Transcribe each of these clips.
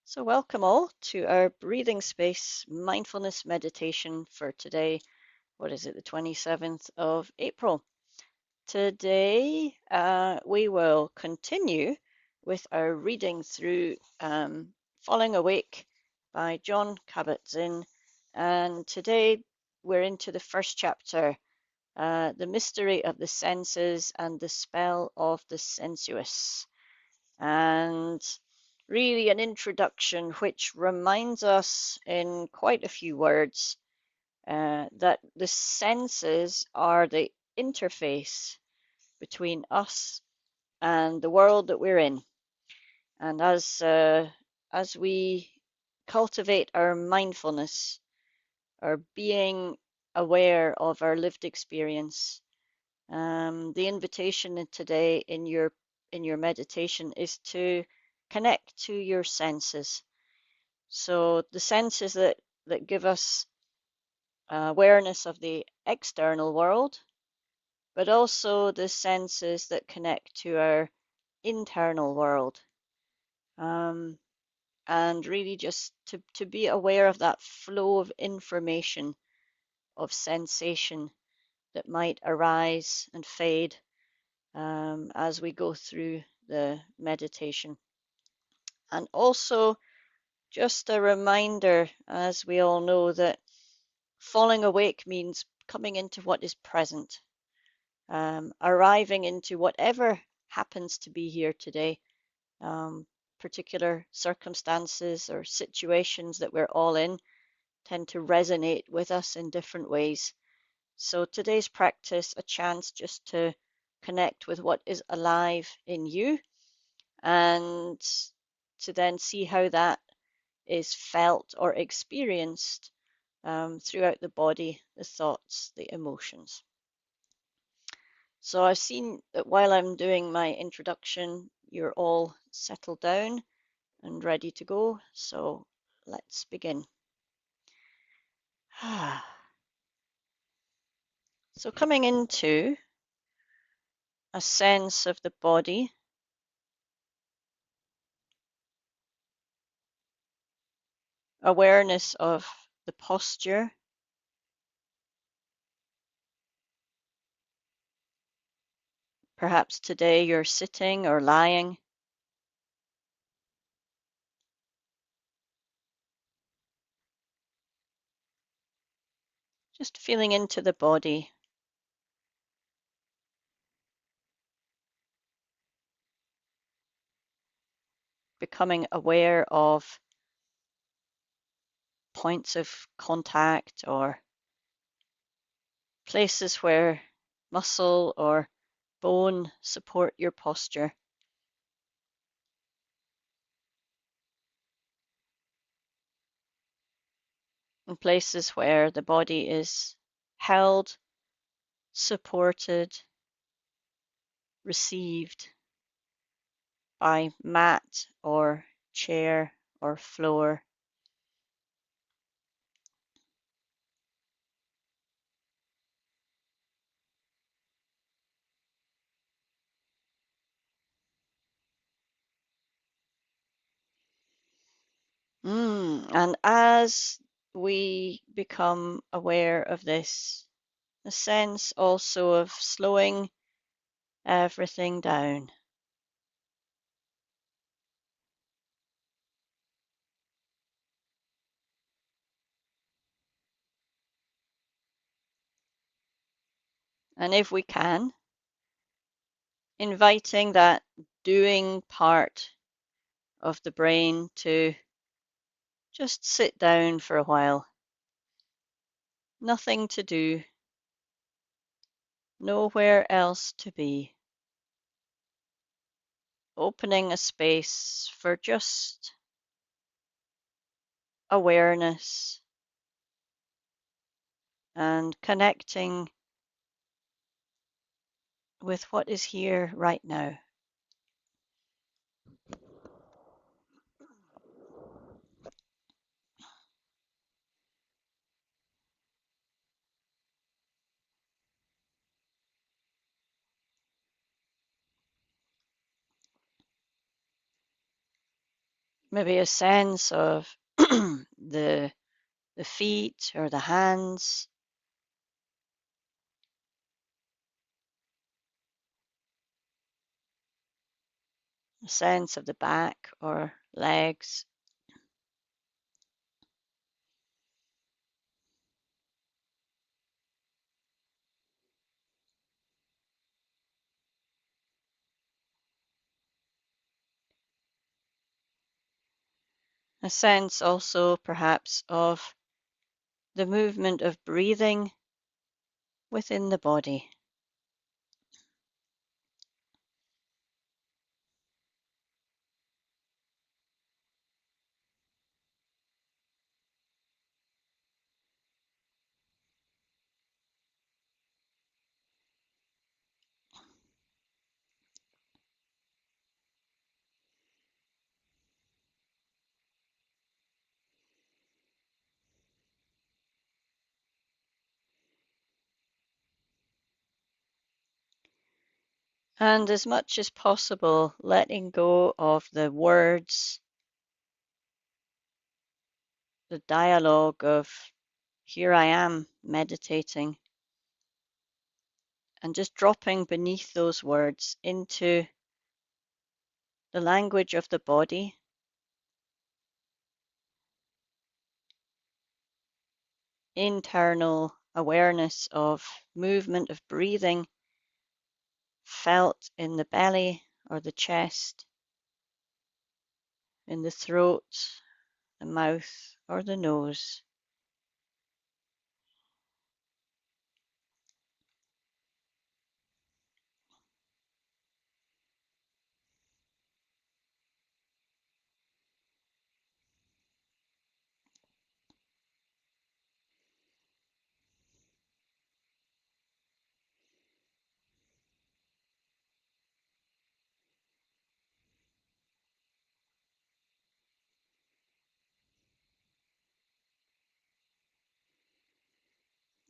So, welcome all to our breathing space mindfulness meditation for today. What is it, the 27th of April? Today, we will continue with our reading through Falling Awake by Jon Kabat-Zinn. And today, we're into the first chapter, The Mystery of the Senses and the Spell of the Sensuous. And really an introduction which reminds us in quite a few words that the senses are the interface between us and the world that we're in. And as we cultivate our mindfulness, our being aware of our lived experience, the invitation today in your meditation is to connect to your senses. So the senses that give us awareness of the external world, but also the senses that connect to our internal world. And really just to be aware of that flow of information, of sensation that might arise and fade as we go through the meditation. And also just a reminder, as we all know, that falling awake means coming into what is present, arriving into whatever happens to be here today, particular circumstances or situations that we're all in tend to resonate with us in different ways. So today's practice, a chance just to connect with what is alive in you and to then see how that is felt or experienced throughout the body, the thoughts, the emotions. So I've seen that while I'm doing my introduction, you're all settled down and ready to go. So let's begin. So coming into a sense of the body, awareness of the posture, perhaps today you're sitting or lying. Just feeling into the body, becoming aware of points of contact or places where muscle or bone support your posture. And places where the body is held, supported, received by mat or chair or floor. And as we become aware of this, a sense also of slowing everything down. And if we can, inviting that doing part of the brain to just sit down for a while. Nothing to do, nowhere else to be. Opening a space for just awareness and connecting with what is here right now. Maybe a sense of the feet or the hands, a sense of the back or legs. A sense also perhaps of the movement of breathing within the body. And as much as possible, letting go of the words, the dialogue of here I am meditating, and just dropping beneath those words into the language of the body, internal awareness of movement of breathing felt in the belly or the chest, in the throat, the mouth, or the nose.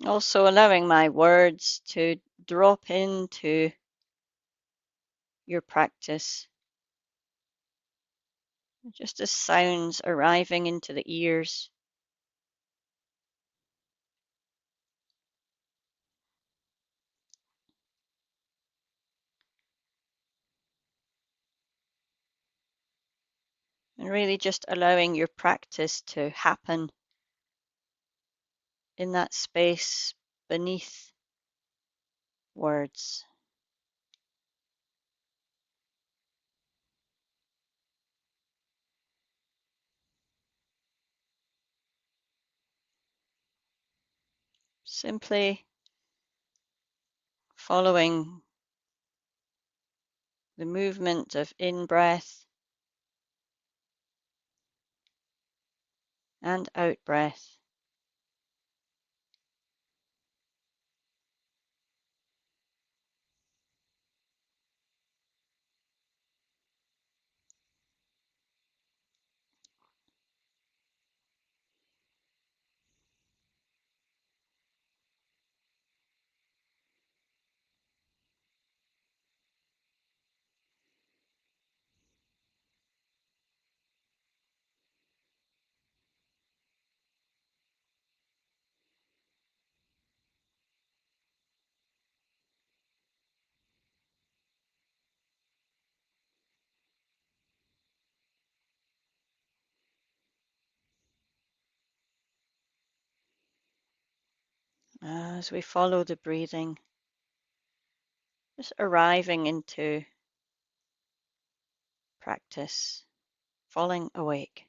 Also allowing my words to drop into your practice, just as sounds arriving into the ears. And really just allowing your practice to happen in that space beneath words. Simply following the movement of in-breath and out-breath. As we follow the breathing, just arriving into practice, falling awake.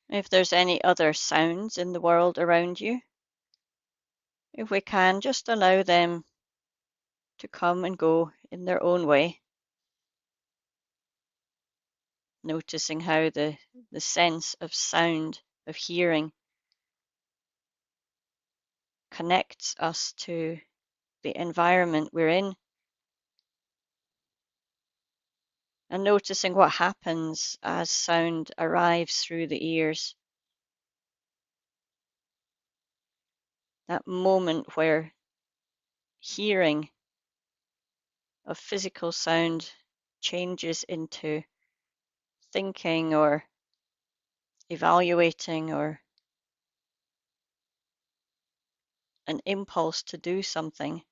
If there's any other sounds in the world around you, if we can, just allow them to come and go in their own way, noticing how the sense of sound, of hearing, connects us to the environment we're in, and noticing what happens as sound arrives through the ears. That moment where hearing of physical sound changes into thinking or evaluating or an impulse to do something,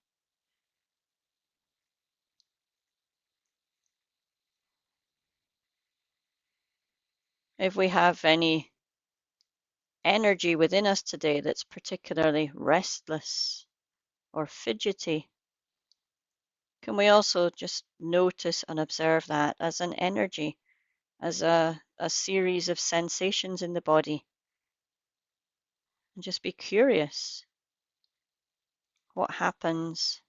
if we have any energy within us today that's particularly restless or fidgety, can we also just notice and observe that as an energy, as a series of sensations in the body, and just be curious what happens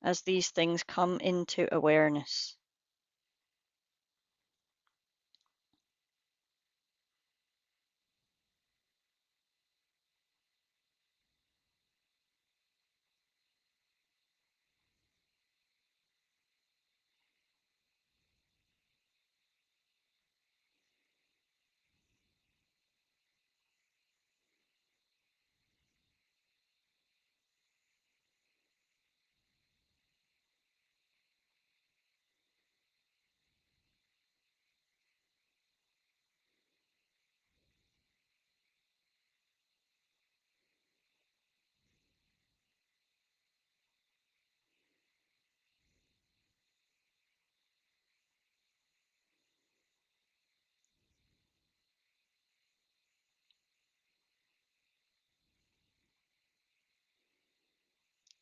as these things come into awareness.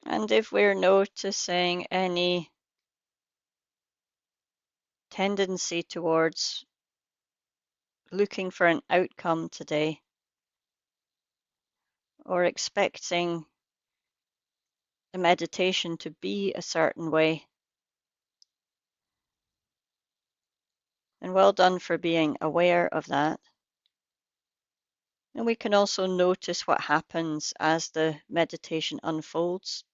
And if we're noticing any tendency towards looking for an outcome today or expecting the meditation to be a certain way, and well done for being aware of that. And we can also notice what happens as the meditation unfolds.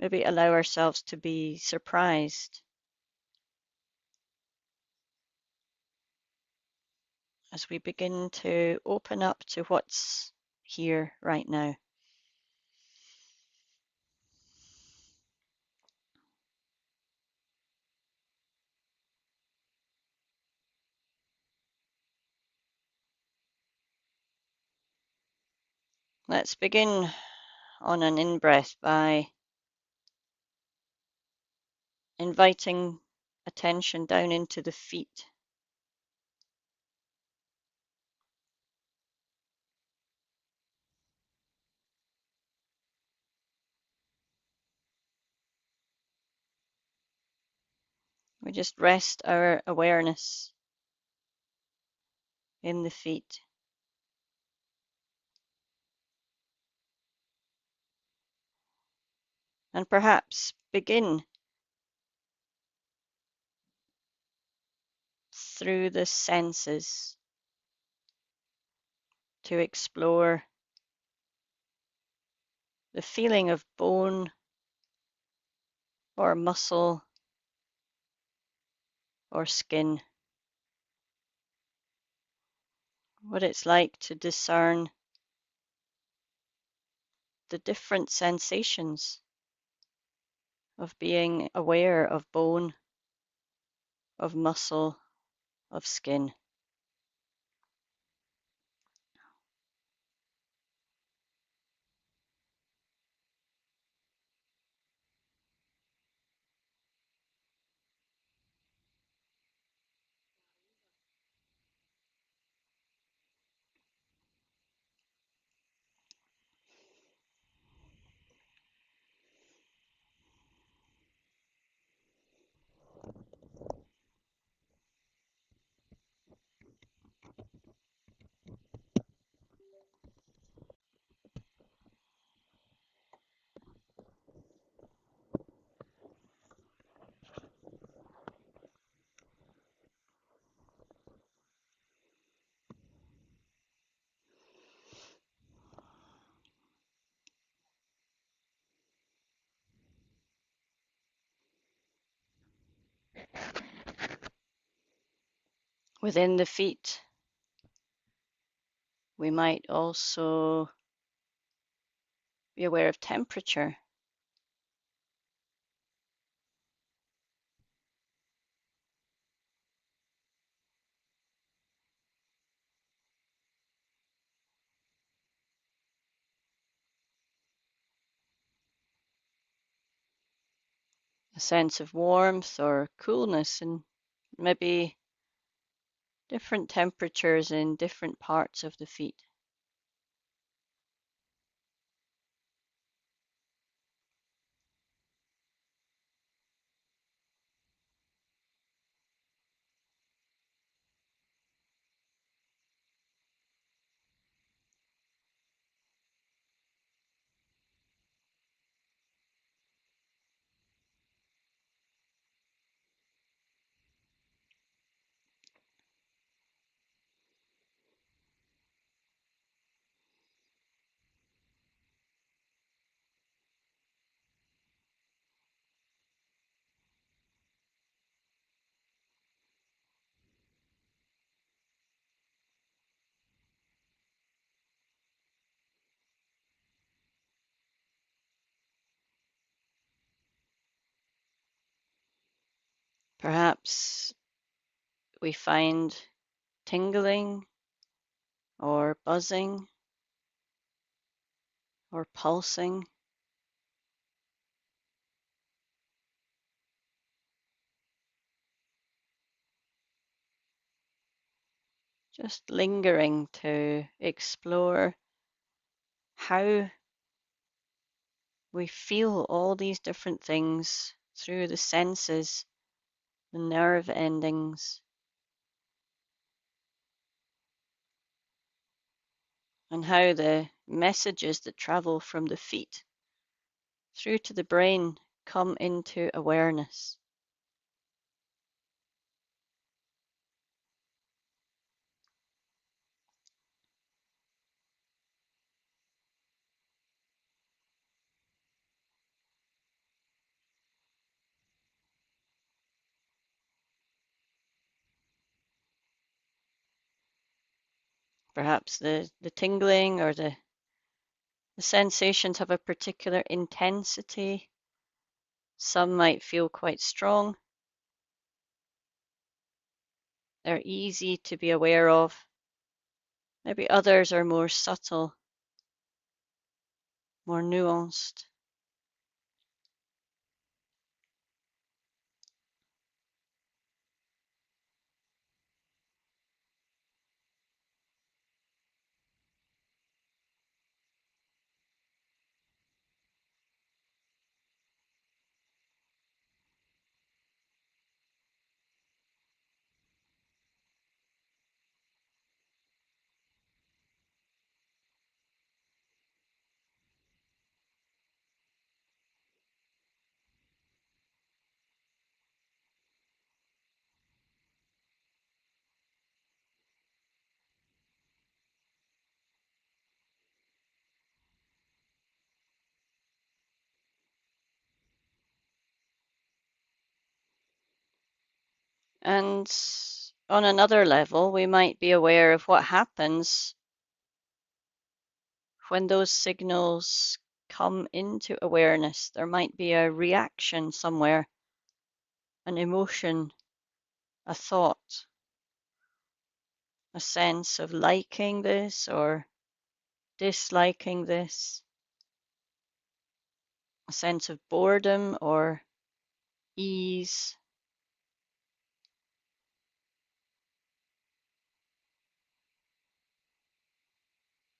Maybe allow ourselves to be surprised as we begin to open up to what's here right now. Let's begin on an in-breath by inviting attention down into the feet. We just rest our awareness in the feet. And perhaps begin through the senses to explore the feeling of bone or muscle or skin, what it's like to discern the different sensations of being aware of bone, of muscle, of skin. Within the feet, We might also be aware of temperature. A sense of warmth or coolness, and maybe different temperatures in different parts of the feet. Perhaps we find tingling or buzzing or pulsing. Just lingering to explore how we feel all these different things through the senses, the nerve endings, and how the messages that travel from the feet through to the brain come into awareness. Perhaps the tingling or the sensations have a particular intensity. Some might feel quite strong. They're easy to be aware of. Maybe others are more subtle, more nuanced. And on another level, we might be aware of what happens when those signals come into awareness. There might be a reaction somewhere, an emotion, a thought, a sense of liking this or disliking this, a sense of boredom or ease.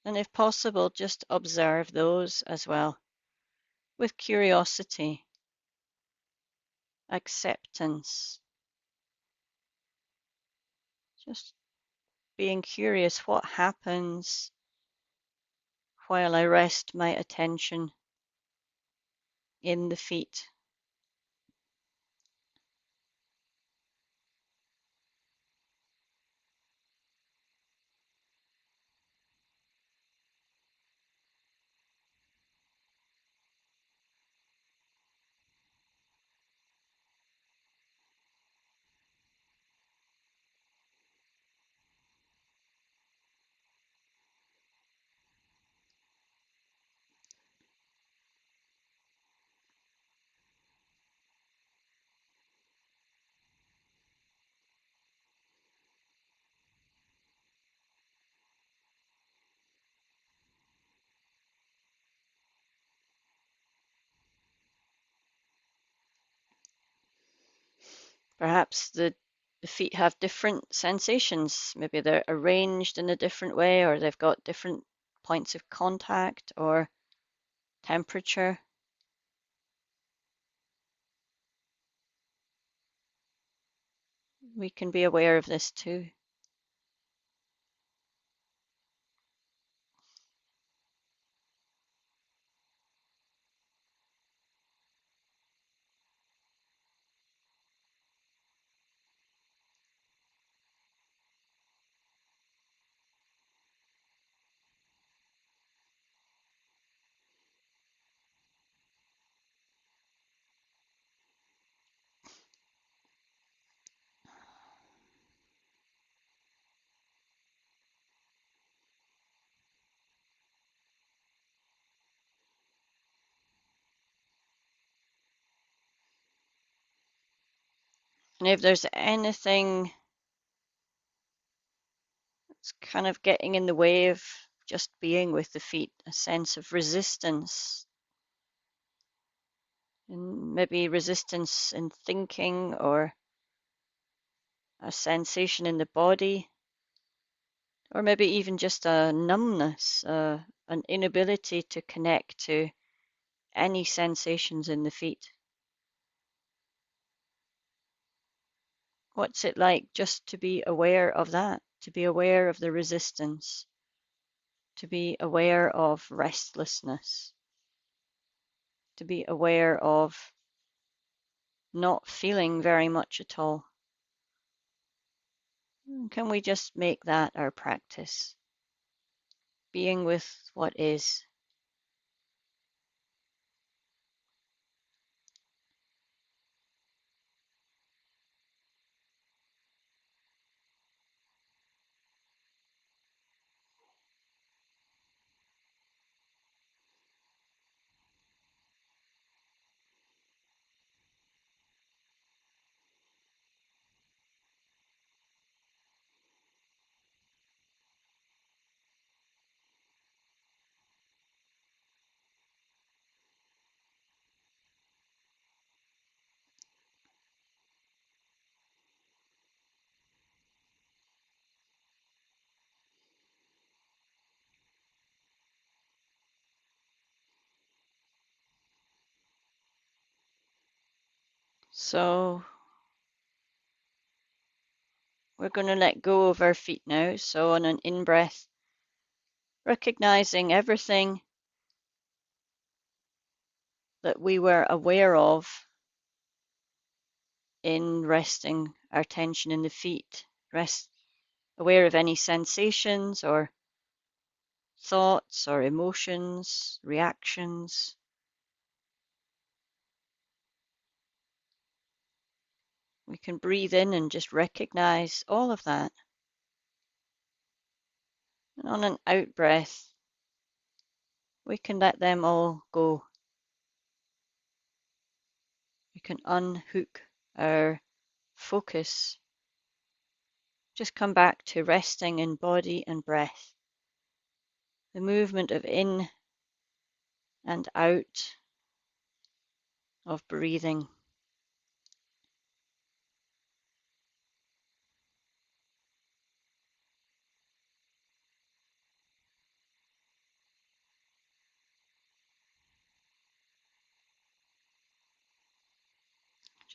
And if possible, just observe those as well with curiosity, acceptance, just being curious what happens while I rest my attention in the feet. Perhaps the feet have different sensations. Maybe they're arranged in a different way, or they've got different points of contact or temperature. We can be aware of this too. And if there's anything that's kind of getting in the way of just being with the feet, a sense of resistance, and maybe resistance in thinking or a sensation in the body, or maybe even just a numbness, an inability to connect to any sensations in the feet. What's it like just to be aware of that, to be aware of the resistance, to be aware of restlessness, to be aware of not feeling very much at all? Can we just make that our practice? Being with what is. So we're going to let go of our feet now. So on an in-breath, recognizing everything that we were aware of in resting our attention in the feet, rest aware of any sensations or thoughts or emotions, reactions. We can breathe in and just recognize all of that. And on an out breath, we can let them all go. We can unhook our focus. Just come back to resting in body and breath. The movement of in and out of breathing.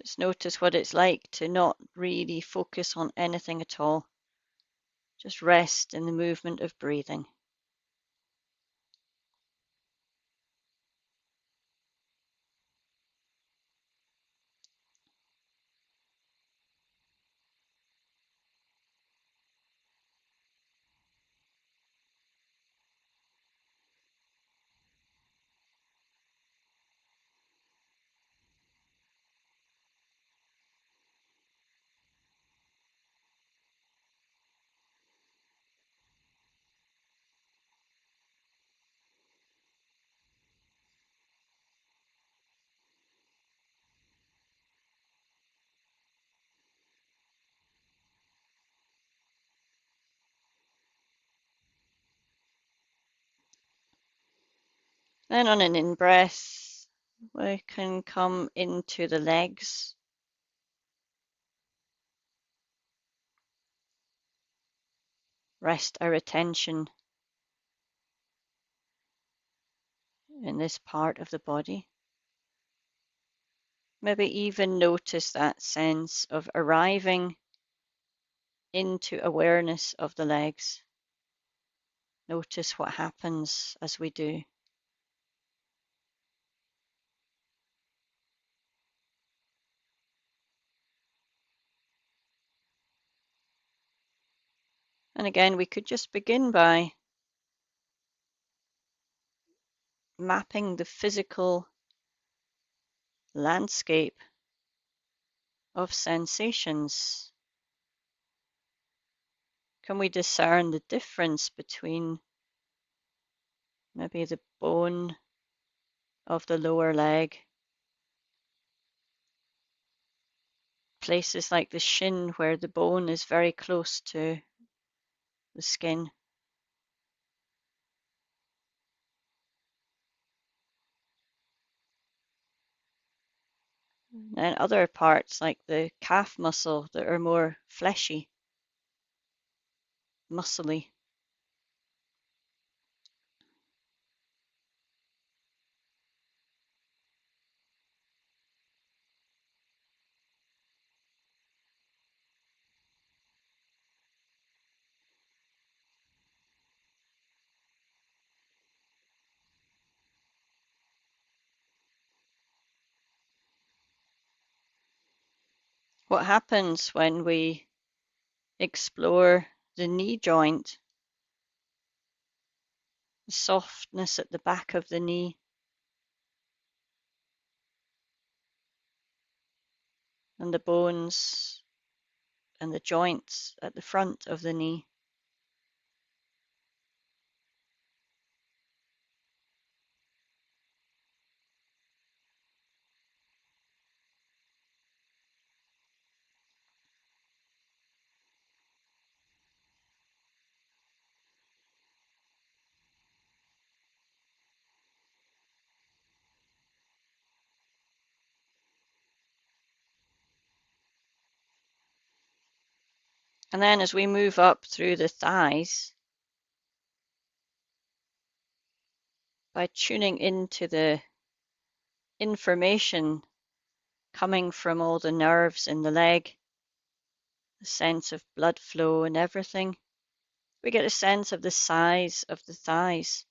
Just notice what it's like to not really focus on anything at all. Just rest in the movement of breathing. Then on an in-breath, we can come into the legs. rest our attention in this part of the body. Maybe even notice that sense of arriving into awareness of the legs. Notice what happens as we do. And again, we could just begin by mapping the physical landscape of sensations. Can we discern the difference between maybe the bone of the lower leg, places like the shin where the bone is very close to the skin, and other parts like the calf muscle that are more fleshy, muscly. What happens when we explore the knee joint, the softness at the back of the knee, and the bones and the joints at the front of the knee? And then as we move up through the thighs, by tuning into the information coming from all the nerves in the leg, the sense of blood flow and everything, we get a sense of the size of the thighs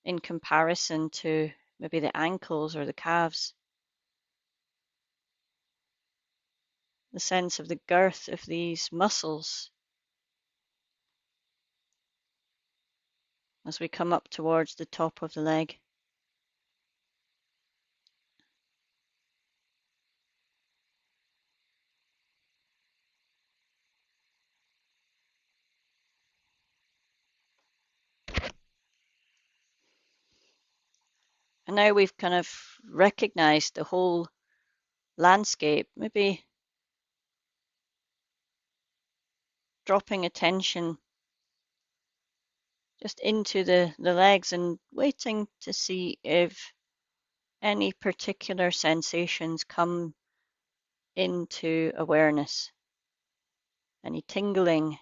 in comparison to maybe the ankles or the calves, the sense of the girth of these muscles as we come up towards the top of the leg. And now we've kind of recognized the whole landscape, maybe dropping attention just into the legs and waiting to see if any particular sensations come into awareness. Any tingling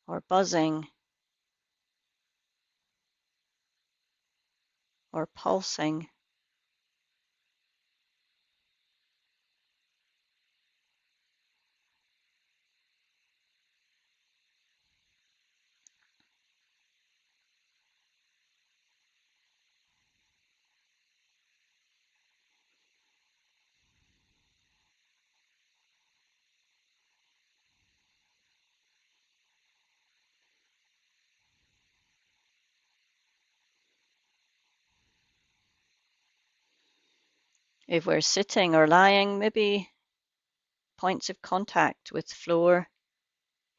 or buzzing or pulsing. If we're sitting or lying, maybe points of contact with floor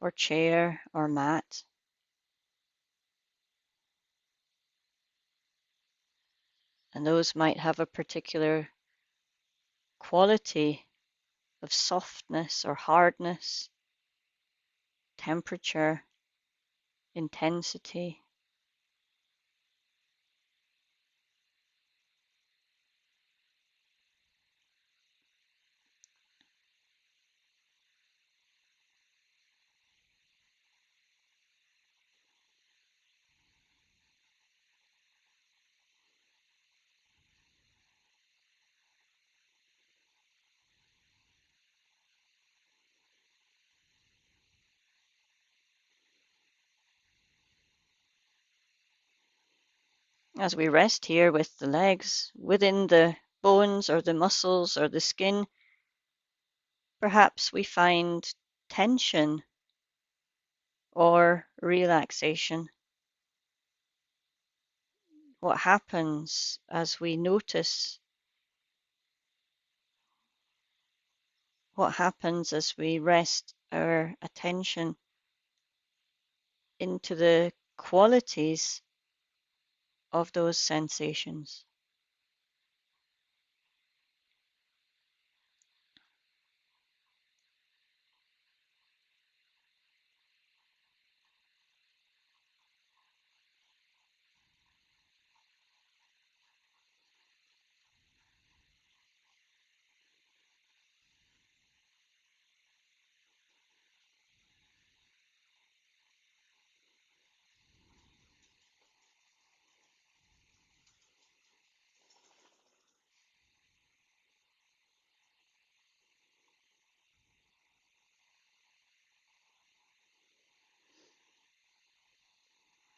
or chair or mat. And those might have a particular quality of softness or hardness, temperature, intensity. As we rest here with the legs within the bones or the muscles or the skin, perhaps we find tension or relaxation. What happens as we notice? What happens as we rest our attention into the qualities of those sensations?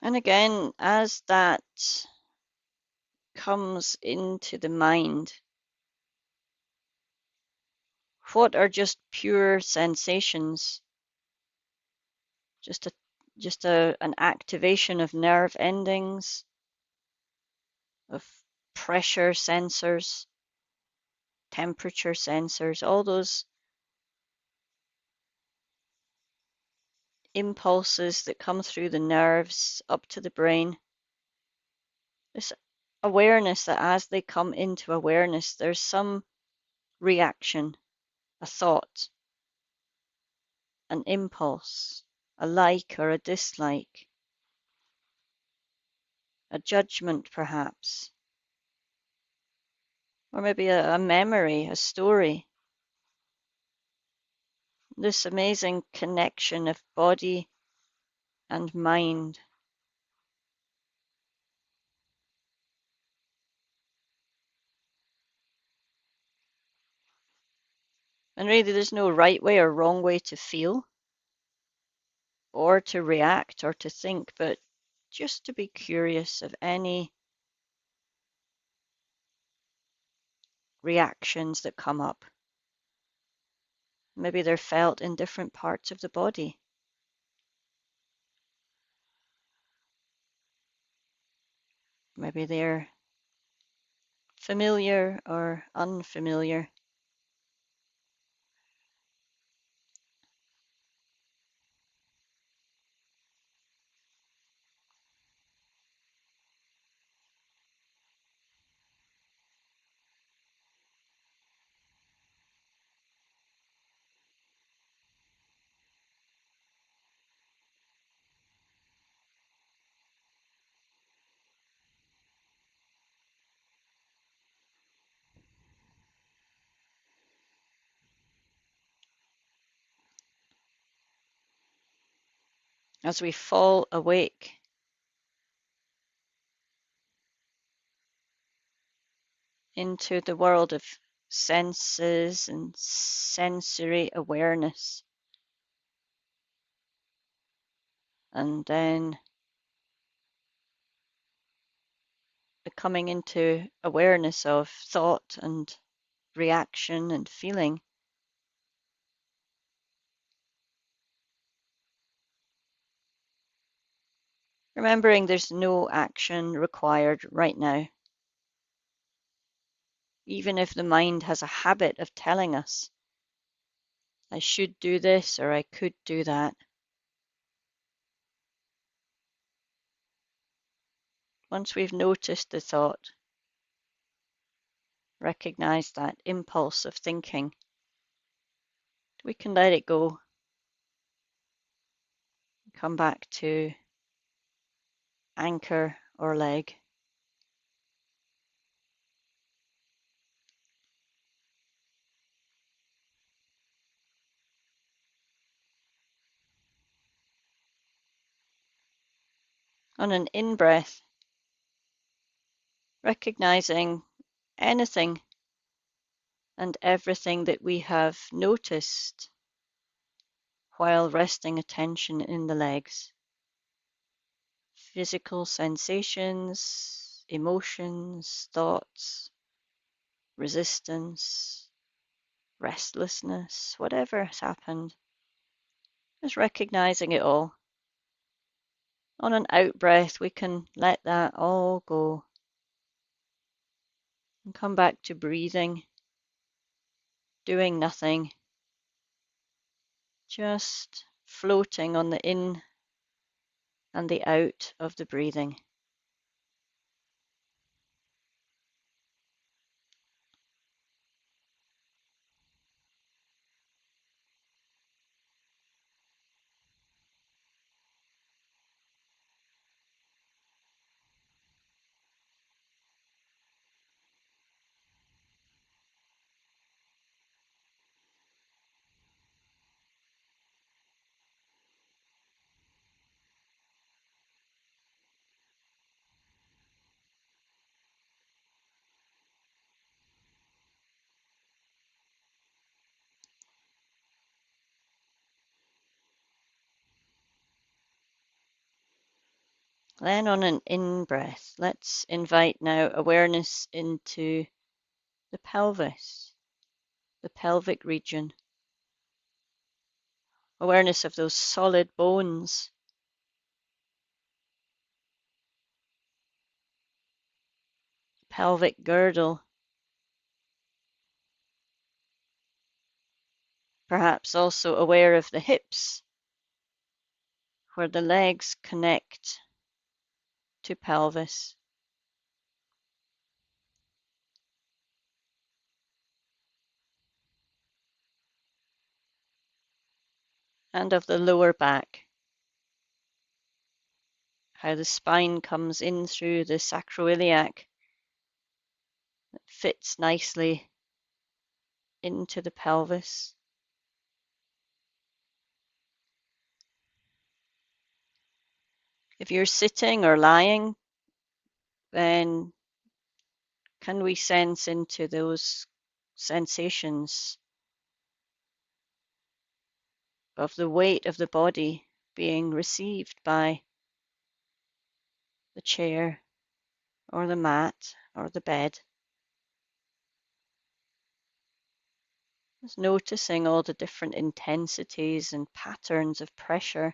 And again, as that comes into the mind, what are just pure sensations? Just a an activation of nerve endings, of pressure sensors, temperature sensors, all those impulses that come through the nerves up to the brain. This awareness that as they come into awareness, there's some reaction, a thought, an impulse, a like or a dislike, a judgment perhaps, or maybe a memory, a story. This amazing connection of body and mind. And really, there's no right way or wrong way to feel or to react or to think, but just to be curious of any reactions that come up. Maybe they're felt in different parts of the body. Maybe they're familiar or unfamiliar. As we fall awake into the world of senses and sensory awareness, and then coming into awareness of thought and reaction and feeling. Remembering there's no action required right now. Even if the mind has a habit of telling us, I should do this or I could do that. Once we've noticed the thought, recognize that impulse of thinking, we can let it go. Come back to anchor or leg. On an in-breath, recognizing anything and everything that we have noticed while resting attention in the legs. Physical sensations, emotions, thoughts, resistance, restlessness, whatever has happened. Just recognizing it all. On an out breath, we can let that all go and come back to breathing, doing nothing, just floating on the in and the out of the breathing. Then on an in breath, let's invite now awareness into the pelvis, the pelvic region. Awareness of those solid bones, pelvic girdle, perhaps also aware of the hips, where the legs connect to pelvis, and of the lower back, how the spine comes in through the sacroiliac, that fits nicely into the pelvis. If you're sitting or lying, then can we sense into those sensations of the weight of the body being received by the chair or the mat or the bed? Just noticing all the different intensities and patterns of pressure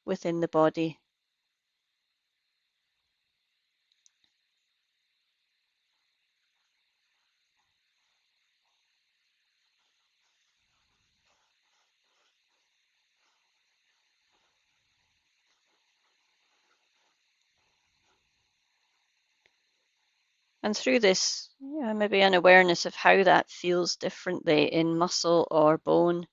within the body. And through this, maybe an awareness of how that feels differently in muscle or bone.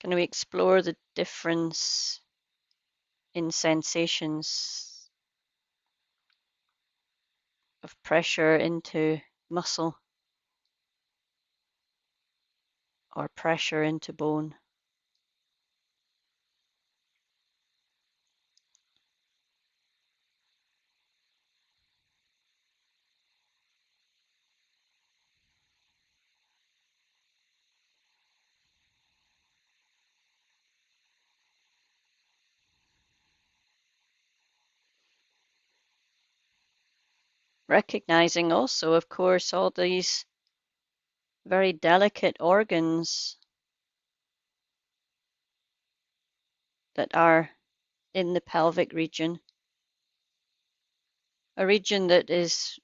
Can we explore the difference in sensations of pressure into muscle or pressure into bone? Recognizing also, of course, all these very delicate organs that are in the pelvic region, a region that is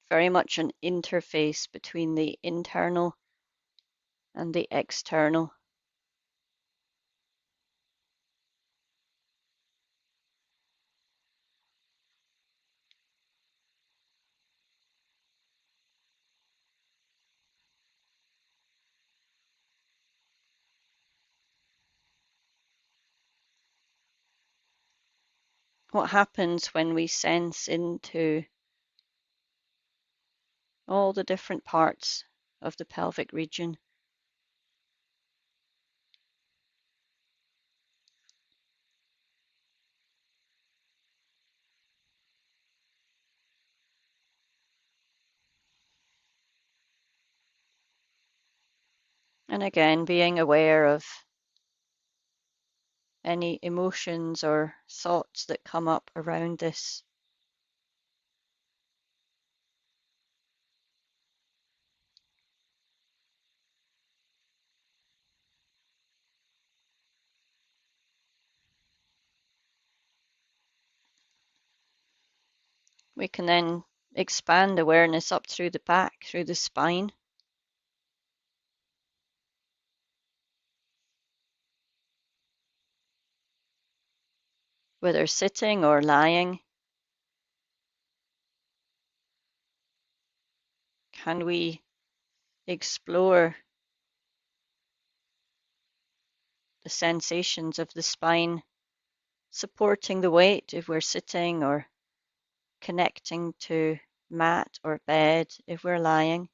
very much an interface between the internal and the external. What happens when we sense into all the different parts of the pelvic region? And again, being aware of any emotions or thoughts that come up around this. We can then expand awareness up through the back, through the spine. Whether sitting or lying, can we explore the sensations of the spine, supporting the weight if we're sitting, or connecting to mat or bed if we're lying.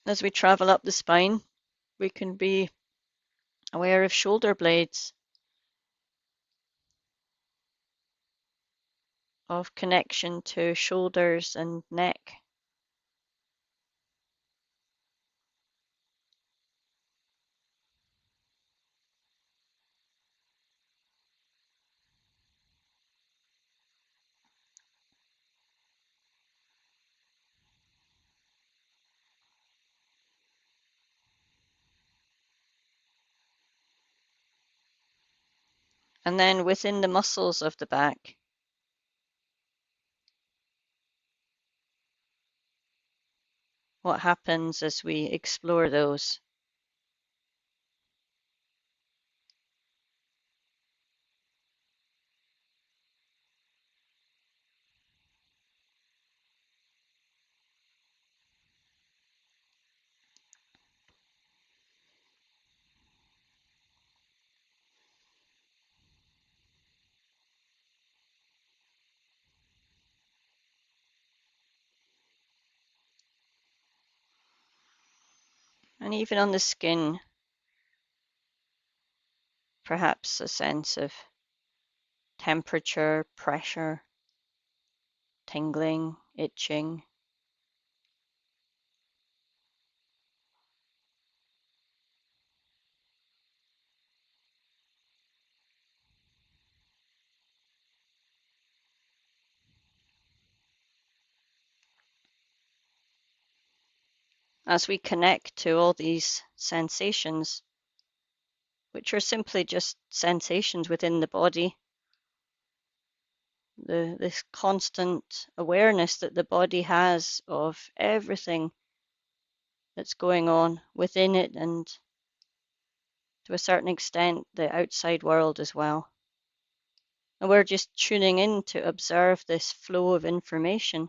As we travel up the spine, we can be aware of shoulder blades, of connection to shoulders and neck. And then within the muscles of the back, what happens as we explore those? And even on the skin, perhaps a sense of temperature, pressure, tingling, itching. As we connect to all these sensations, which are simply just sensations within the body, this constant awareness that the body has of everything that's going on within it, and to a certain extent the outside world as well. And we're just tuning in to observe this flow of information.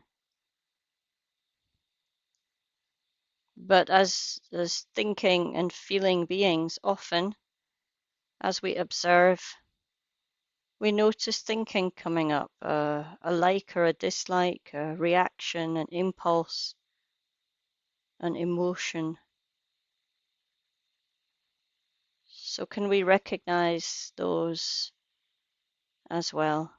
But as thinking and feeling beings, often as we observe, we notice thinking coming up, a like or a dislike, a reaction, an impulse, an emotion. So can we recognize those as well?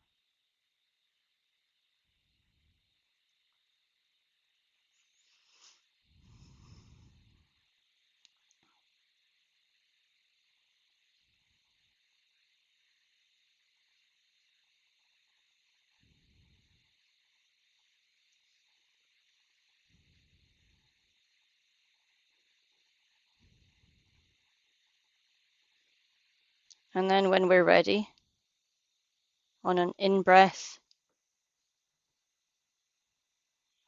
And then when we're ready, on an in-breath,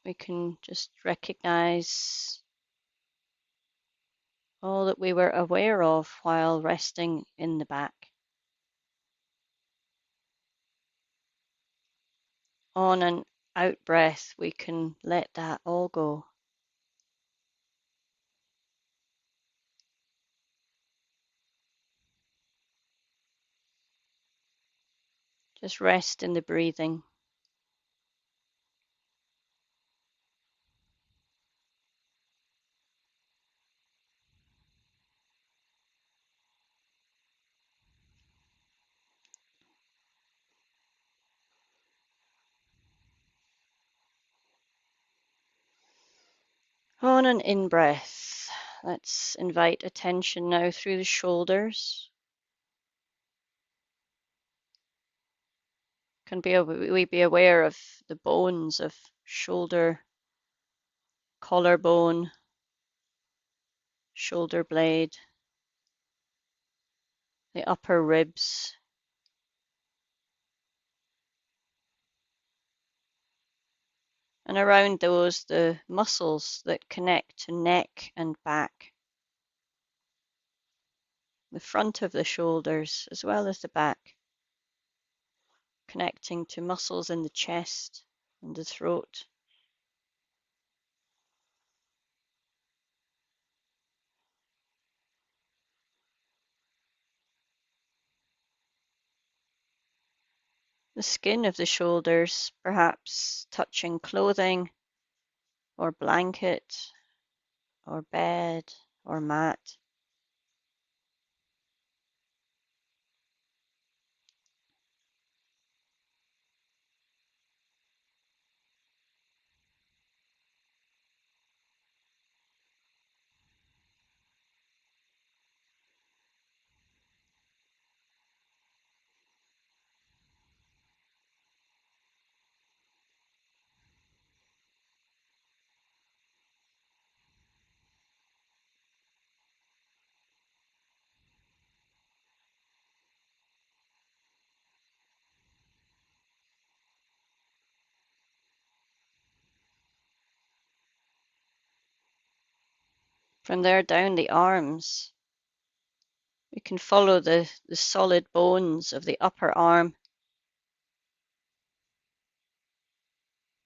we can just recognize all that we were aware of while resting in the back. On an out breath, we can let that all go. Just rest in the breathing. On an in-breath, let's invite attention now through the shoulders. Can we be aware of the bones of shoulder, collarbone, shoulder blade, the upper ribs, and around those the muscles that connect to neck and back, the front of the shoulders as well as the back, connecting to muscles in the chest and the throat. The skin of the shoulders, perhaps touching clothing or blanket or bed or mat. From there down the arms, we can follow the solid bones of the upper arm,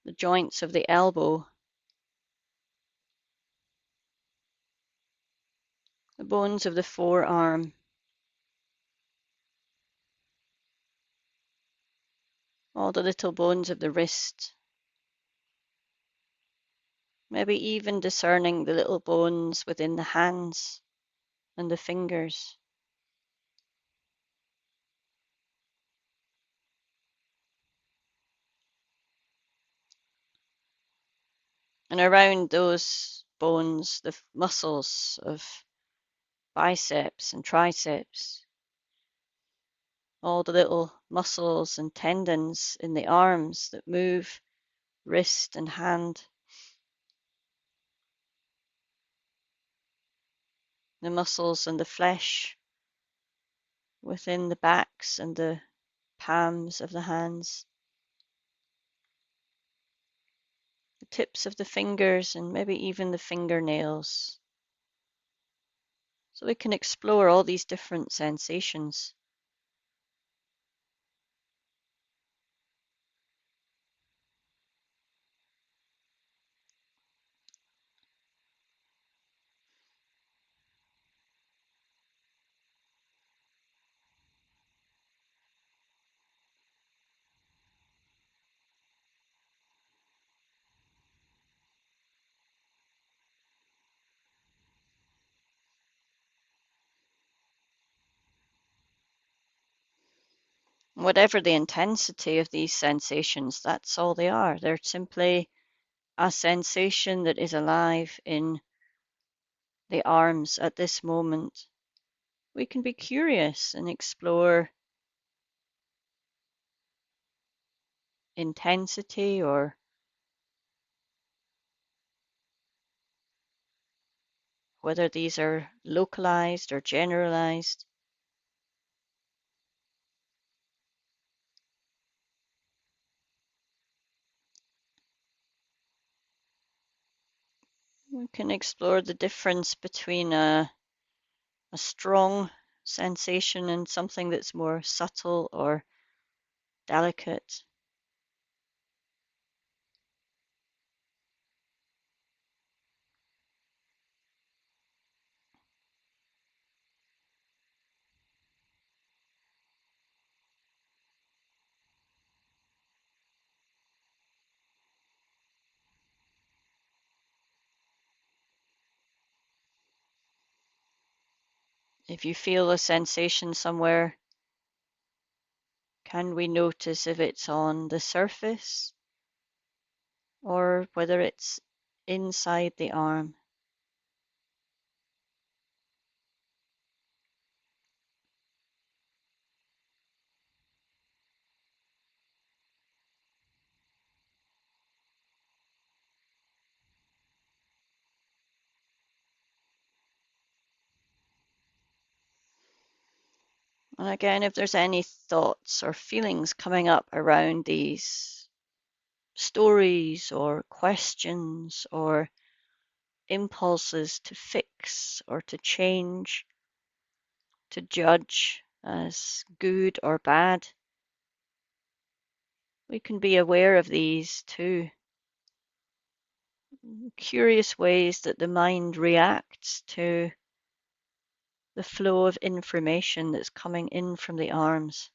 the joints of the elbow, the bones of the forearm, all the little bones of the wrist, maybe even discerning the little bones within the hands and the fingers. And around those bones, the muscles of biceps and triceps, all the little muscles and tendons in the arms that move wrist and hand, the muscles and the flesh within the backs and the palms of the hands, the tips of the fingers and maybe even the fingernails. So we can explore all these different sensations. Whatever the intensity of these sensations, that's all they are. They're simply a sensation that is alive in the arms at this moment. We can be curious and explore intensity or whether these are localized or generalized. We can explore the difference between a strong sensation and something that's more subtle or delicate. If you feel a sensation somewhere, can we notice if it's on the surface or whether it's inside the arm. And again, if there's any thoughts or feelings coming up around these stories or questions or impulses to fix or to change, to judge as good or bad, we can be aware of these too. Curious ways that the mind reacts to the flow of information that's coming in from the arms.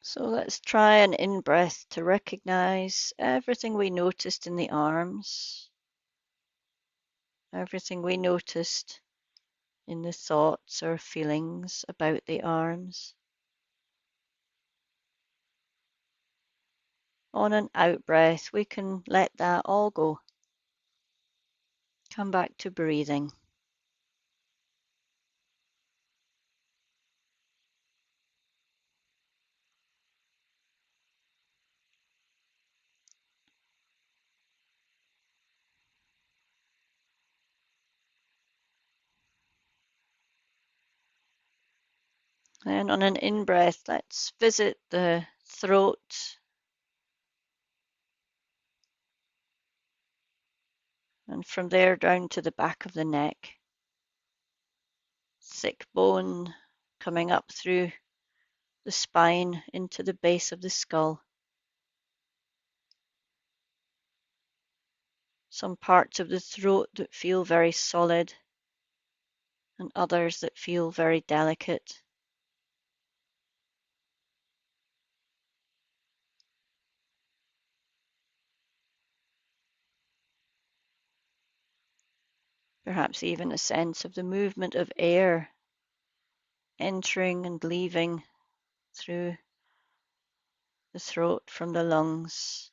So let's try an in-breath to recognize everything we noticed in the arms, everything we noticed in the thoughts or feelings about the arms. On an out-breath, we can let that all go. Come back to breathing. And on an in-breath, let's visit the throat and from there down to the back of the neck. Thick bone coming up through the spine into the base of the skull. Some parts of the throat that feel very solid and others that feel very delicate. Perhaps even a sense of the movement of air entering and leaving through the throat from the lungs.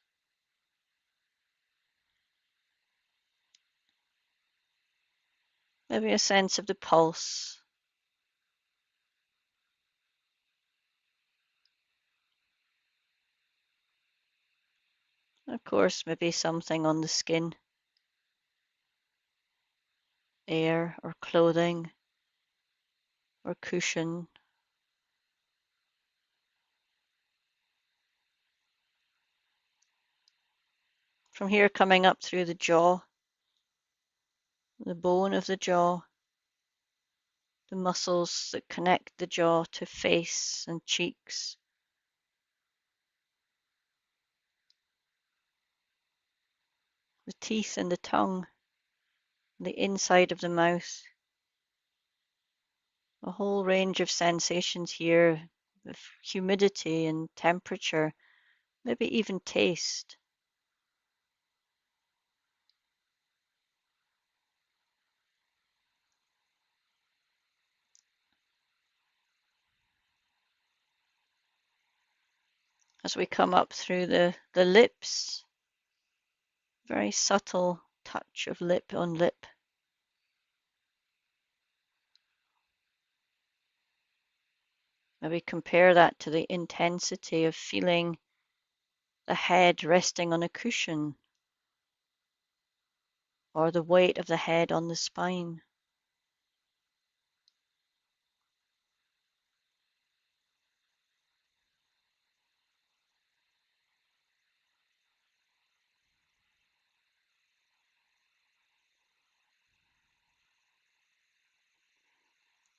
Maybe a sense of the pulse. Of course, maybe something on the skin, air or clothing or cushion. From here coming up through the jaw, the bone of the jaw, the muscles that connect the jaw to face and cheeks. The teeth and the tongue, the inside of the mouth. A whole range of sensations here, of humidity and temperature, maybe even taste. As we come up through the lips, very subtle touch of lip on lip. Maybe compare that to the intensity of feeling the head resting on a cushion or the weight of the head on the spine.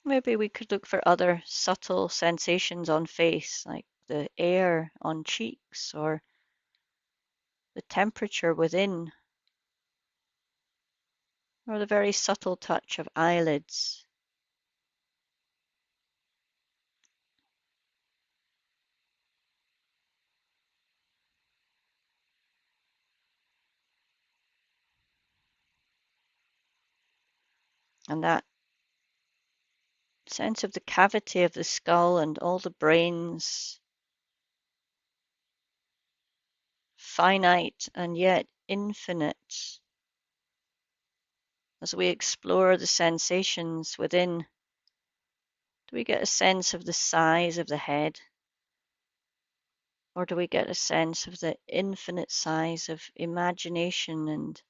Maybe we could look for other subtle sensations on face, like the air on cheeks, or the temperature within, or the very subtle touch of eyelids. And that sense of the cavity of the skull and all the brains, finite and yet infinite. As we explore the sensations within, do we get a sense of the size of the head? Or do we get a sense of the infinite size of imagination and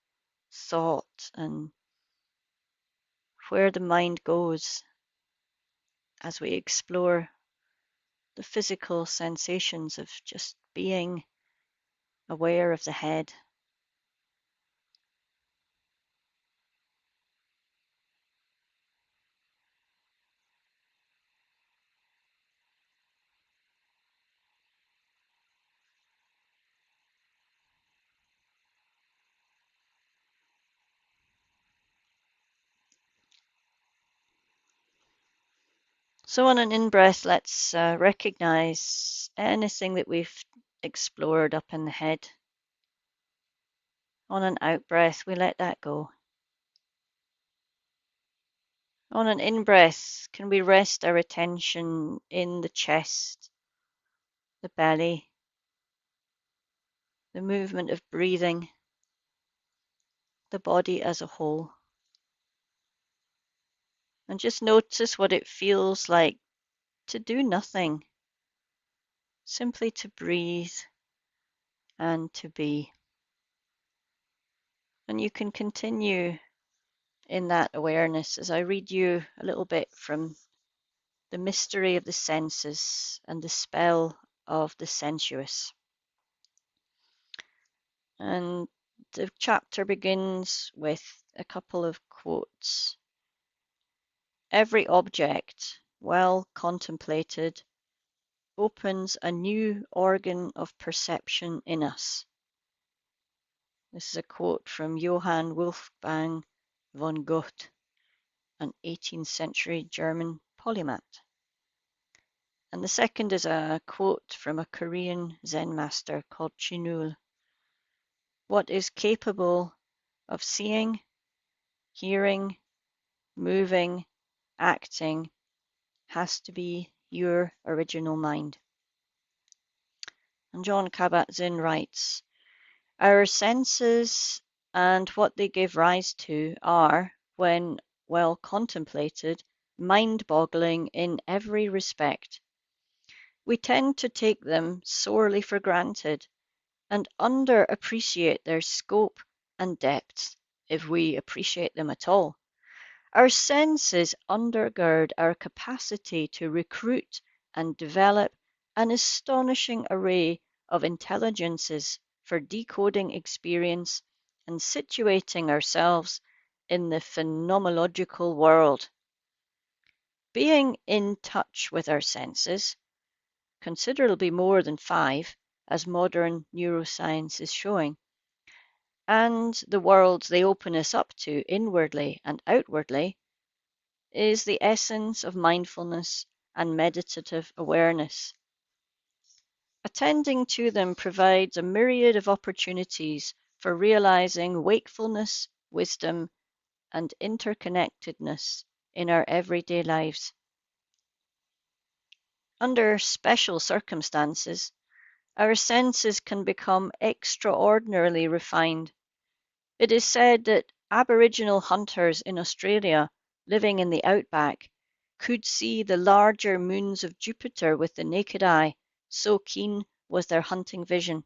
thought, and where the mind goes as we explore the physical sensations of just being aware of the head? So on an in-breath, let's recognize anything that we've explored up in the head. On an out-breath, we let that go. On an in-breath, can we rest our attention in the chest, the belly, the movement of breathing, the body as a whole? And just notice what it feels like to do nothing, simply to breathe and to be. And you can continue in that awareness as I read you a little bit from The Mystery of the Senses and the Spell of the Sensuous. And the chapter begins with a couple of quotes. Every object, well contemplated, opens a new organ of perception in us. This is a quote from Johann Wolfgang von Goethe, an 18th century German polymath. And the second is a quote from a Korean Zen master called Chinul. What is capable of seeing, hearing, moving, acting has to be your original mind. And Jon Kabat-Zinn writes, our senses and what they give rise to are, when well contemplated, mind-boggling in every respect. We tend to take them sorely for granted and underappreciate their scope and depth, if we appreciate them at all. Our senses undergird our capacity to recruit and develop an astonishing array of intelligences for decoding experience and situating ourselves in the phenomenological world. Being in touch with our senses, considerably more than 5, as modern neuroscience is showing, and the worlds they open us up to inwardly and outwardly, is the essence of mindfulness and meditative awareness. Attending to them provides a myriad of opportunities for realizing wakefulness, wisdom, and interconnectedness in our everyday lives. Under special circumstances, our senses can become extraordinarily refined. It is said that Aboriginal hunters in Australia, living in the outback, could see the larger moons of Jupiter with the naked eye, so keen was their hunting vision.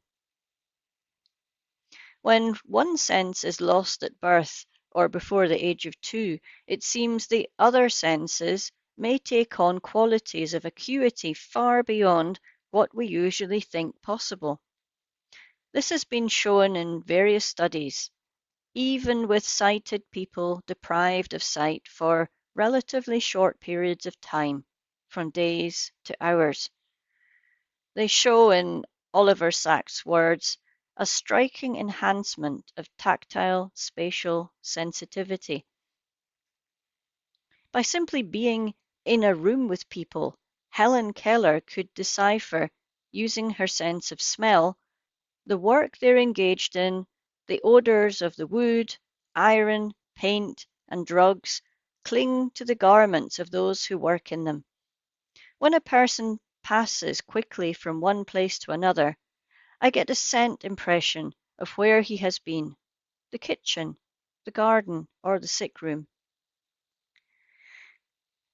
When one sense is lost at birth or before the age of 2, it seems the other senses may take on qualities of acuity far beyond what we usually think possible. This has been shown in various studies, even with sighted people deprived of sight for relatively short periods of time, from days to hours. They show, in Oliver Sacks' words, a striking enhancement of tactile spatial sensitivity. By simply being in a room with people, Helen Keller could decipher, using her sense of smell, the work they're engaged in, the odors of the wood, iron, paint, and drugs cling to the garments of those who work in them. When a person passes quickly from one place to another, I get a scent impression of where he has been: the kitchen, the garden, or the sick room.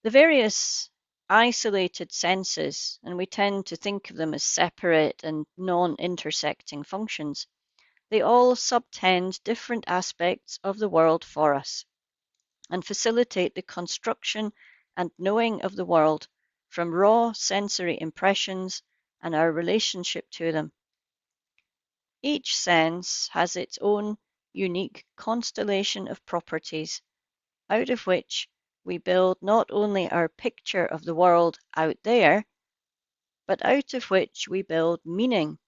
The various isolated senses, and we tend to think of them as separate and non-intersecting functions, they all subtend different aspects of the world for us and facilitate the construction and knowing of the world from raw sensory impressions and our relationship to them. Each sense has its own unique constellation of properties, out of which we build not only our picture of the world out there, but out of which we build meaning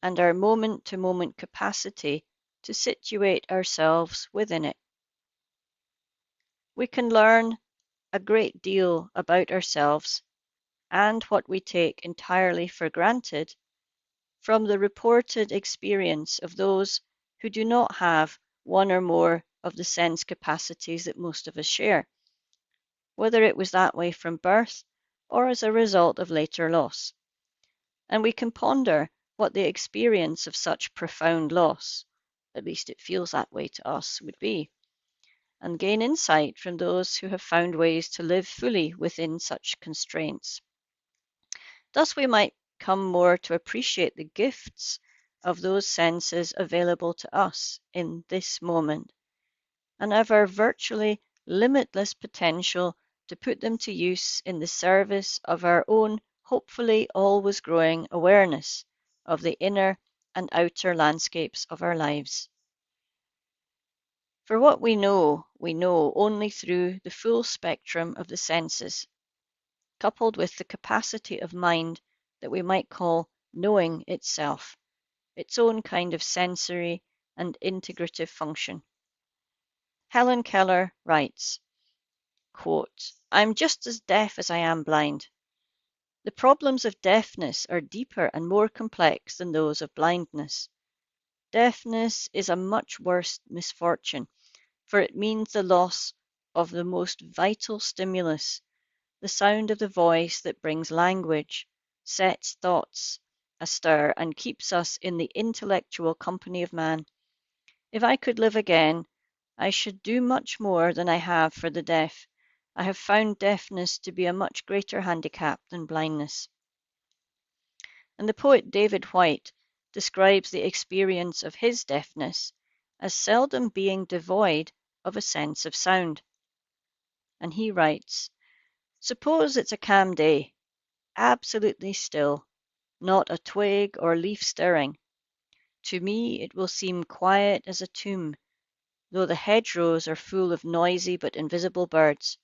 and our moment-to-moment capacity to situate ourselves within it. We can learn a great deal about ourselves and what we take entirely for granted from the reported experience of those who do not have one or more of the sense capacities that most of us share, whether it was that way from birth or as a result of later loss. And we can ponder what the experience of such profound loss, at least it feels that way to us, would be, and gain insight from those who have found ways to live fully within such constraints. Thus we might come more to appreciate the gifts of those senses available to us in this moment, and of our virtually limitless potential to put them to use in the service of our own hopefully always growing awareness of the inner and outer landscapes of our lives. For what we know only through the full spectrum of the senses, coupled with the capacity of mind that we might call knowing itself, its own kind of sensory and integrative function. Helen Keller writes, quote, "I'm just as deaf as I am blind. The problems of deafness are deeper and more complex than those of blindness. Deafness is a much worse misfortune, for it means the loss of the most vital stimulus, the sound of the voice that brings language, sets thoughts astir, and keeps us in the intellectual company of man. If I could live again, I should do much more than I have for the deaf. I have found deafness to be a much greater handicap than blindness." And the poet David Whyte describes the experience of his deafness as seldom being devoid of a sense of sound. And he writes, "Suppose it's a calm day, absolutely still, not a twig or leaf stirring. To me it will seem quiet as a tomb, though the hedgerows are full of noisy but invisible birds.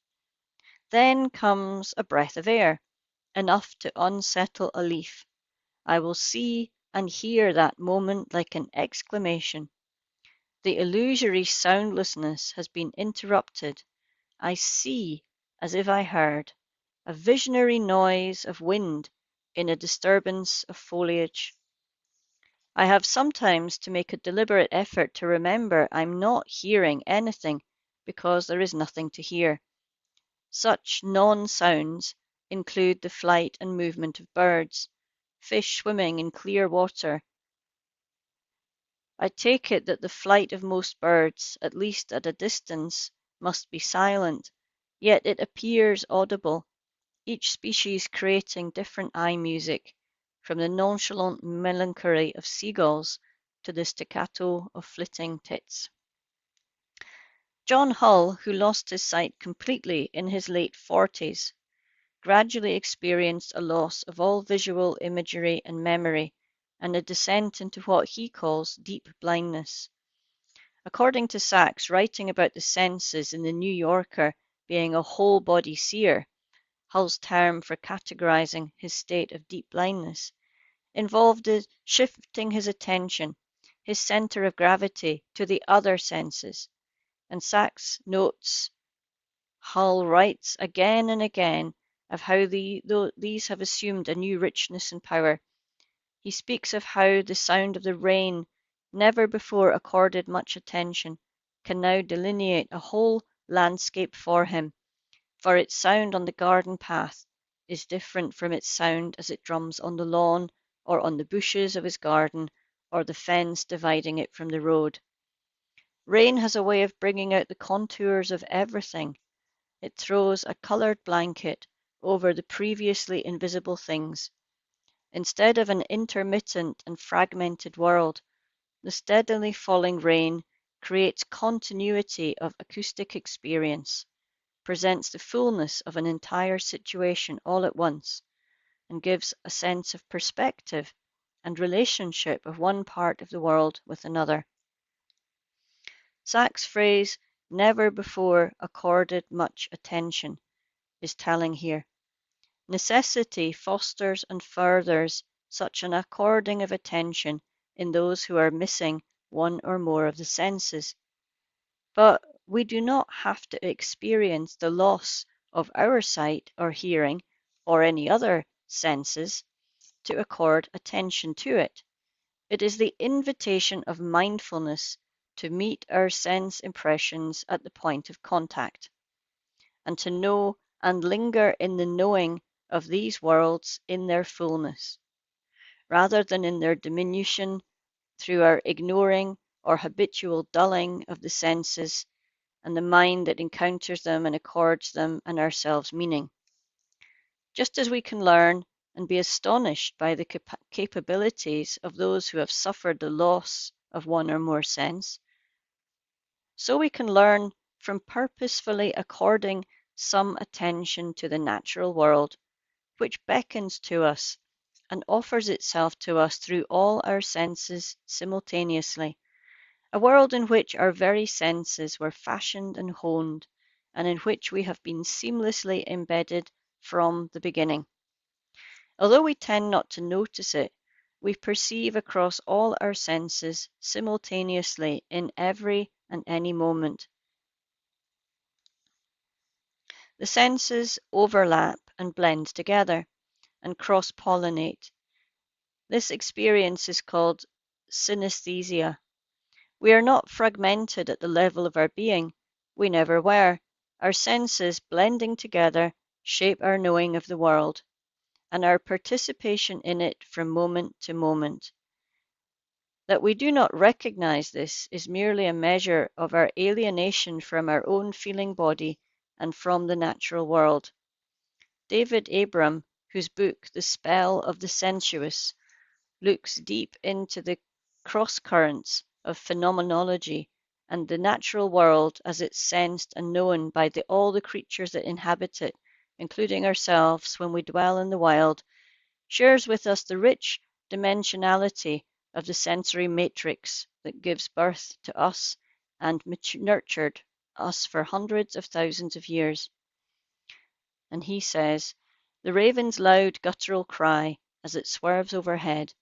Then comes a breath of air, enough to unsettle a leaf. I will see and hear that moment like an exclamation. The illusory soundlessness has been interrupted. I see as if I heard a visionary noise of wind in a disturbance of foliage. I have sometimes to make a deliberate effort to remember I'm not hearing anything because there is nothing to hear. Such non-sounds include the flight and movement of birds, fish swimming in clear water. I take it that the flight of most birds, at least at a distance, must be silent, yet it appears audible, each species creating different eye music, from the nonchalant melancholy of seagulls to the staccato of flitting tits. John Hull, who lost his sight completely in his late 40s, gradually experienced a loss of all visual imagery and memory, and a descent into what he calls deep blindness. According to Sachs, writing about the senses in the New Yorker being a whole-body seer, Hull's term for categorizing his state of deep blindness, involved in shifting his attention, his center of gravity, to the other senses. And Sachs notes Hull writes again and again of how these have assumed a new richness and power. He speaks of how the sound of the rain, never before accorded much attention, can now delineate a whole landscape for him, for its sound on the garden path is different from its sound as it drums on the lawn or on the bushes of his garden or the fence dividing it from the road. Rain has a way of bringing out the contours of everything. It throws a colored blanket over the previously invisible things. Instead of an intermittent and fragmented world, the steadily falling rain creates continuity of acoustic experience, presents the fullness of an entire situation all at once, and gives a sense of perspective and relationship of one part of the world with another. Sachs' phrase, never before accorded much attention, is telling here. Necessity fosters and furthers such an according of attention in those who are missing one or more of the senses. But we do not have to experience the loss of our sight or hearing or any other senses to accord attention to it. It is the invitation of mindfulness to meet our sense impressions at the point of contact, and to know and linger in the knowing of these worlds in their fullness, rather than in their diminution through our ignoring or habitual dulling of the senses and the mind that encounters them and accords them and ourselves meaning. Just as we can learn and be astonished by the capabilities of those who have suffered the loss of one or more sense, so we can learn from purposefully according some attention to the natural world, which beckons to us and offers itself to us through all our senses simultaneously, a world in which our very senses were fashioned and honed, and in which we have been seamlessly embedded from the beginning. Although we tend not to notice it, we perceive across all our senses simultaneously in every and any moment. The senses overlap and blend together and cross-pollinate. This experience is called synesthesia. We are not fragmented at the level of our being. We never were. Our senses, blending together, shape our knowing of the world, and our participation in it from moment to moment. That we do not recognize this is merely a measure of our alienation from our own feeling body and from the natural world. David Abram, whose book The Spell of the Sensuous looks deep into the cross-currents of phenomenology and the natural world as it's sensed and known by all the creatures that inhabit it, including ourselves when we dwell in the wild, shares with us the rich dimensionality of the sensory matrix that gives birth to us and nurtured us for hundreds of thousands of years. And he says, the raven's loud guttural cry as it swerves overhead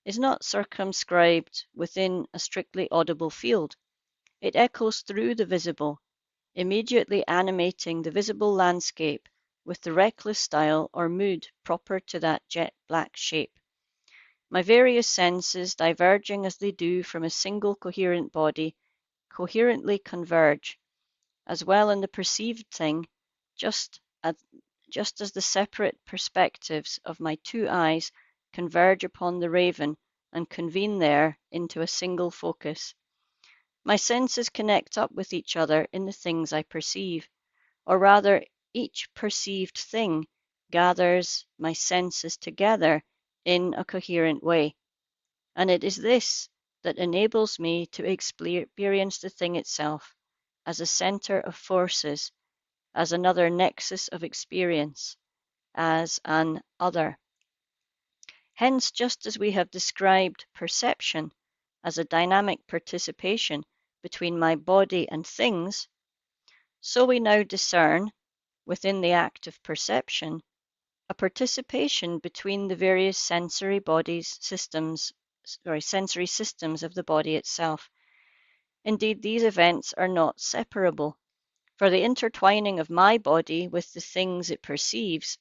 is not circumscribed within a strictly audible field. It echoes through the visible, immediately animating the visible landscape with the reckless style or mood proper to that jet-black shape. My various senses, diverging as they do from a single coherent body, coherently converge, as well in the perceived thing, just as the separate perspectives of my two eyes converge upon the raven and convene there into a single focus. My senses connect up with each other in the things I perceive, or rather each perceived thing gathers my senses together in a coherent way, and it is this that enables me to experience the thing itself as a center of forces, as another nexus of experience, as an other. Hence, just as we have described perception as a dynamic participation between my body and things, so we now discern, within the act of perception, a participation between the various sensory systems of the body itself. Indeed, these events are not separable, for the intertwining of my body with the things it perceives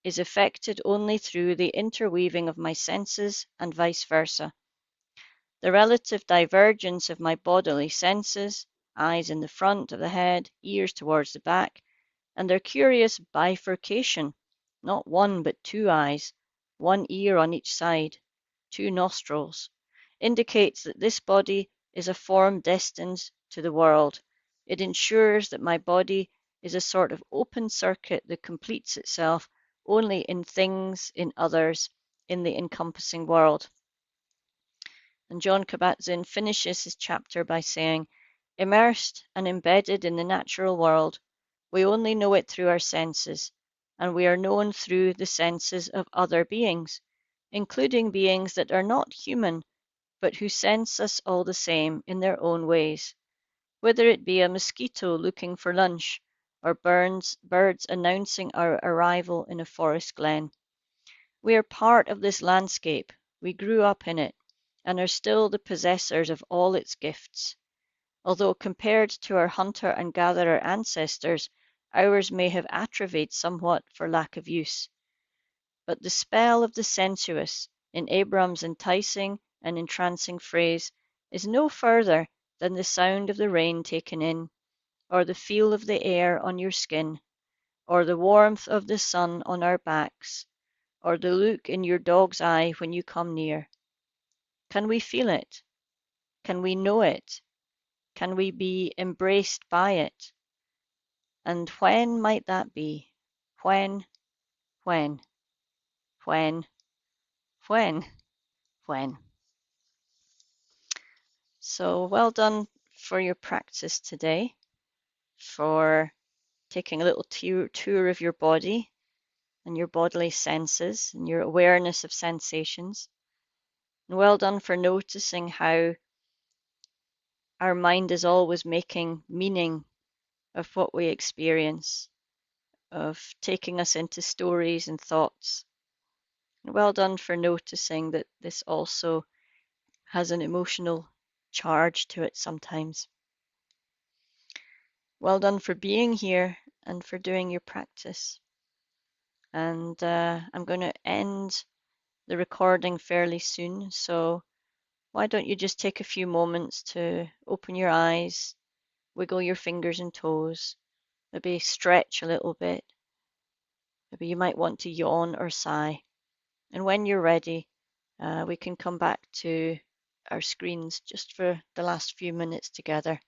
is effected only through the interweaving of my senses and vice versa. The relative divergence of my bodily senses, eyes in the front of the head, ears towards the back, and their curious bifurcation, not one but two eyes, one ear on each side, two nostrils, indicates that this body is a form destined to the world. It ensures that my body is a sort of open circuit that completes itself only in things, in others, in the encompassing world. And Jon Kabat-Zinn finishes his chapter by saying, immersed and embedded in the natural world, we only know it through our senses, and we are known through the senses of other beings, including beings that are not human, but who sense us all the same in their own ways, whether it be a mosquito looking for lunch, or birds announcing our arrival in a forest glen. We are part of this landscape, we grew up in it, and are still the possessors of all its gifts. Although compared to our hunter and gatherer ancestors, ours may have atrophied somewhat for lack of use. But the spell of the sensuous, in Abram's enticing and entrancing phrase, is no further than the sound of the rain taken in, or the feel of the air on your skin, or the warmth of the sun on our backs, or the look in your dog's eye when you come near. Can we feel it? Can we know it? Can we be embraced by it? And when might that be? When, when, when, when, when? So well done for your practice today, for taking a little tour of your body and your bodily senses and your awareness of sensations. And well done for noticing how our mind is always making meaning of what we experience, of taking us into stories and thoughts. And well done for noticing that this also has an emotional charge to it sometimes. Well done for being here and for doing your practice. And I'm going to end the recording fairly soon, so why don't you just take a few moments to open your eyes, wiggle your fingers and toes, maybe stretch a little bit. Maybe you might want to yawn or sigh. And when you're ready, we can come back to our screens just for the last few minutes together.